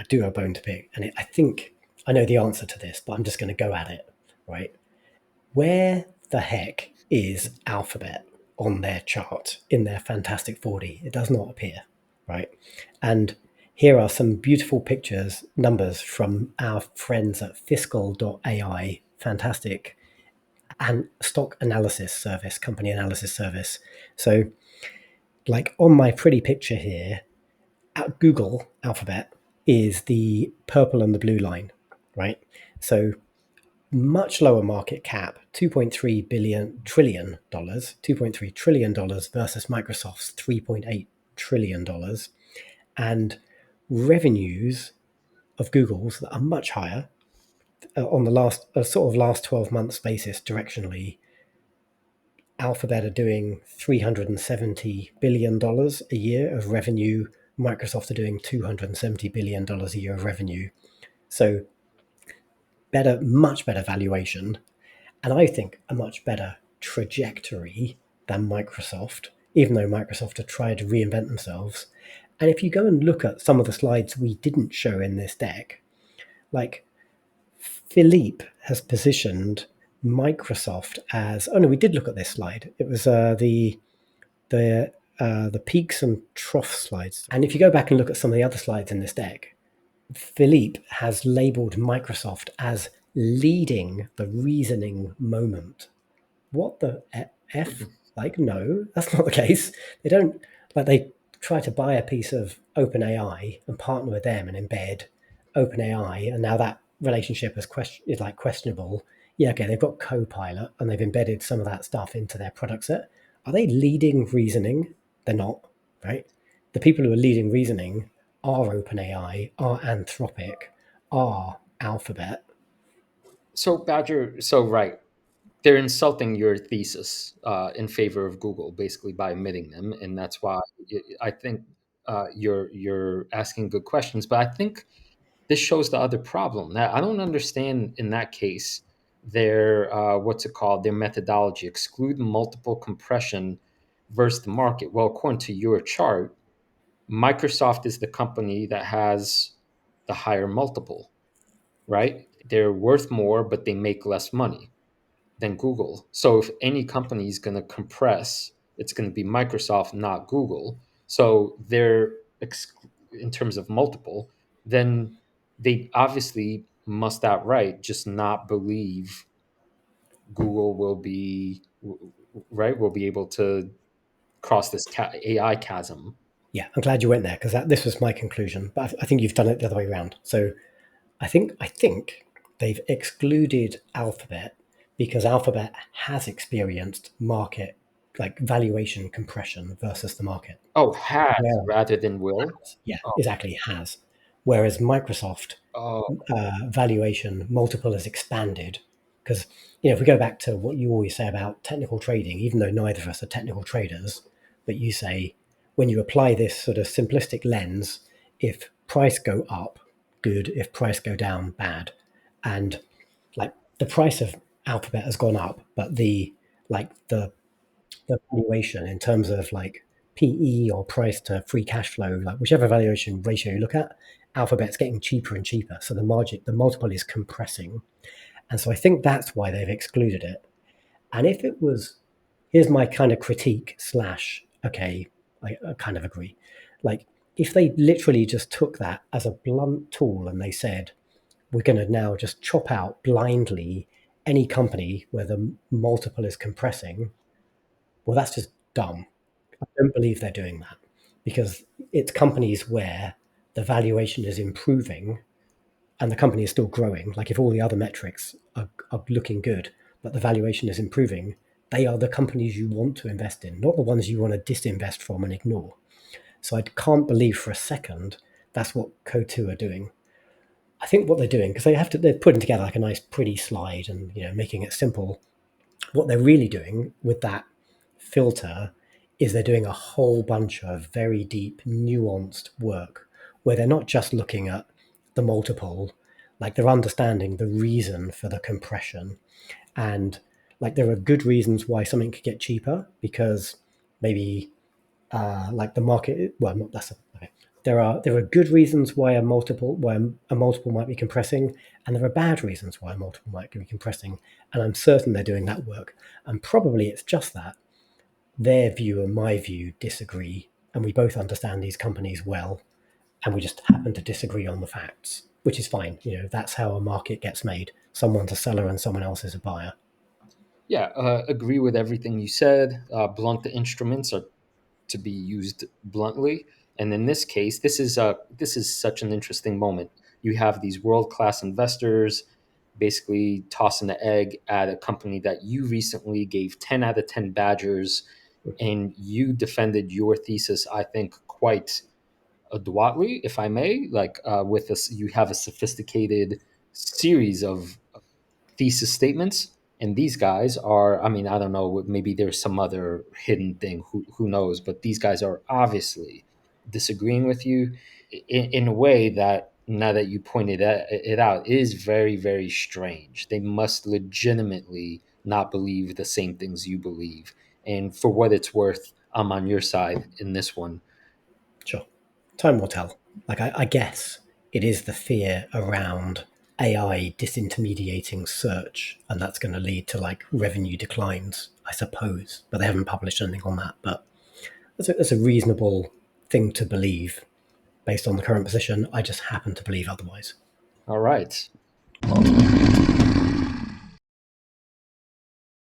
do have a bone to pick, and I think I know the answer to this, but I'm just going to go at it, right? Where the heck is Alphabet on their chart in their Fantastic 40? It does not appear, right? And here are some beautiful pictures, numbers from our friends at fiscal.ai, fantastic, and stock analysis service, company analysis service. So, like on my pretty picture here, at Google Alphabet is the purple and the blue line, right? So much lower market cap, $2.3 trillion versus Microsoft's $3.8 trillion, and revenues of Google's that are much higher on the last 12 months basis directionally. Alphabet are doing $370 billion a year of revenue. Microsoft are doing $270 billion a year of revenue. So better, much better valuation. And I think a much better trajectory than Microsoft, even though Microsoft have tried to reinvent themselves. And if you go and look at some of the slides we didn't show in this deck, like Philippe has positioned Microsoft as, oh no, we did look at this slide. It was the peaks and trough slides. And if you go back and look at some of the other slides in this deck, Philippe has labeled Microsoft as leading the reasoning moment. What the F? Like, no, that's not the case. They don't, like, they try to buy a piece of OpenAI and partner with them and embed OpenAI, and now that relationship is like questionable. Yeah, okay, they've got Copilot and they've embedded some of that stuff into their product set. Are they leading reasoning? They're not, right? The people who are leading reasoning are OpenAI, are Anthropic, are Alphabet. So Badger, so right, they're insulting your thesis in favor of Google, basically by omitting them, and that's why I think you're asking good questions. But I think this shows the other problem. Now, I don't understand in that case their what's it called, their methodology, exclude multiple compression versus the market. Well, according to your chart, Microsoft is the company that has the higher multiple, right? They're worth more, but they make less money than Google. So if any company is going to compress, it's going to be Microsoft, not Google. So they're in terms of multiple, then they obviously must outright just not believe Google will be right. Will be able to cross this AI chasm. Yeah, I'm glad you went there because this was my conclusion. But I think you've done it the other way around. So I think they've excluded Alphabet because Alphabet has experienced market like valuation compression versus the market. Oh, has Yeah, rather than will. yeah, Oh, exactly has. Whereas Microsoft oh, valuation multiple has expanded because if we go back to what you always say about technical trading, even though neither of us are technical traders, but you say when you apply this sort of simplistic lens, if price go up, good; if price go down, bad. And like the price of Alphabet has gone up, but the valuation in terms of like PE or price to free cash flow, like whichever valuation ratio you look at, Alphabet's getting cheaper and cheaper. So the multiple is compressing. And so I think that's why they've excluded it. And if it was, here's my kind of critique slash, okay, I kind of agree. Like if they literally just took that as a blunt tool and they said, we're going to now just chop out blindly any company where the multiple is compressing, well, that's just dumb. I don't believe they're doing that because it's companies where the valuation is improving and the company is still growing. Like if all the other metrics are looking good, but the valuation is improving, they are the companies you want to invest in, not the ones you want to disinvest from and ignore. So I can't believe for a second that's what Co2 are doing. I think what they're doing, because they're putting together like a nice pretty slide and making it simple. What they're really doing with that filter is they're doing a whole bunch of very deep, nuanced work where they're not just looking at the multiple, like they're understanding the reason for the compression. And like there are good reasons why something could get cheaper because maybe like the market, well, not that's okay. there are good reasons why a multiple might be compressing, and there are bad reasons why a multiple might be compressing. And I'm certain they're doing that work. And probably it's just that their view and my view disagree, and we both understand these companies well, and we just happen to disagree on the facts, which is fine. That's how a market gets made. Someone's a seller and someone else is a buyer. Yeah, agree with everything you said. Blunt instruments are to be used bluntly, and in this case, this is such an interesting moment. You have these world class investors basically tossing the egg at a company that you recently gave 10 out of 10 badgers, and you defended your thesis, I think, quite adroitly, if I may. Like with this, you have a sophisticated series of thesis statements. And these guys are, I mean, I don't know, maybe there's some other hidden thing, who knows, but these guys are obviously disagreeing with you in a way that, now that you pointed it out, is very, very strange. They must legitimately not believe the same things you believe. And for what it's worth, I'm on your side in this one. Sure. Time will tell. Like, I guess it is the fear around AI disintermediating search, and that's going to lead to like revenue declines, I suppose. But they haven't published anything on that. But that's a reasonable thing to believe based on the current position. I just happen to believe otherwise. All right.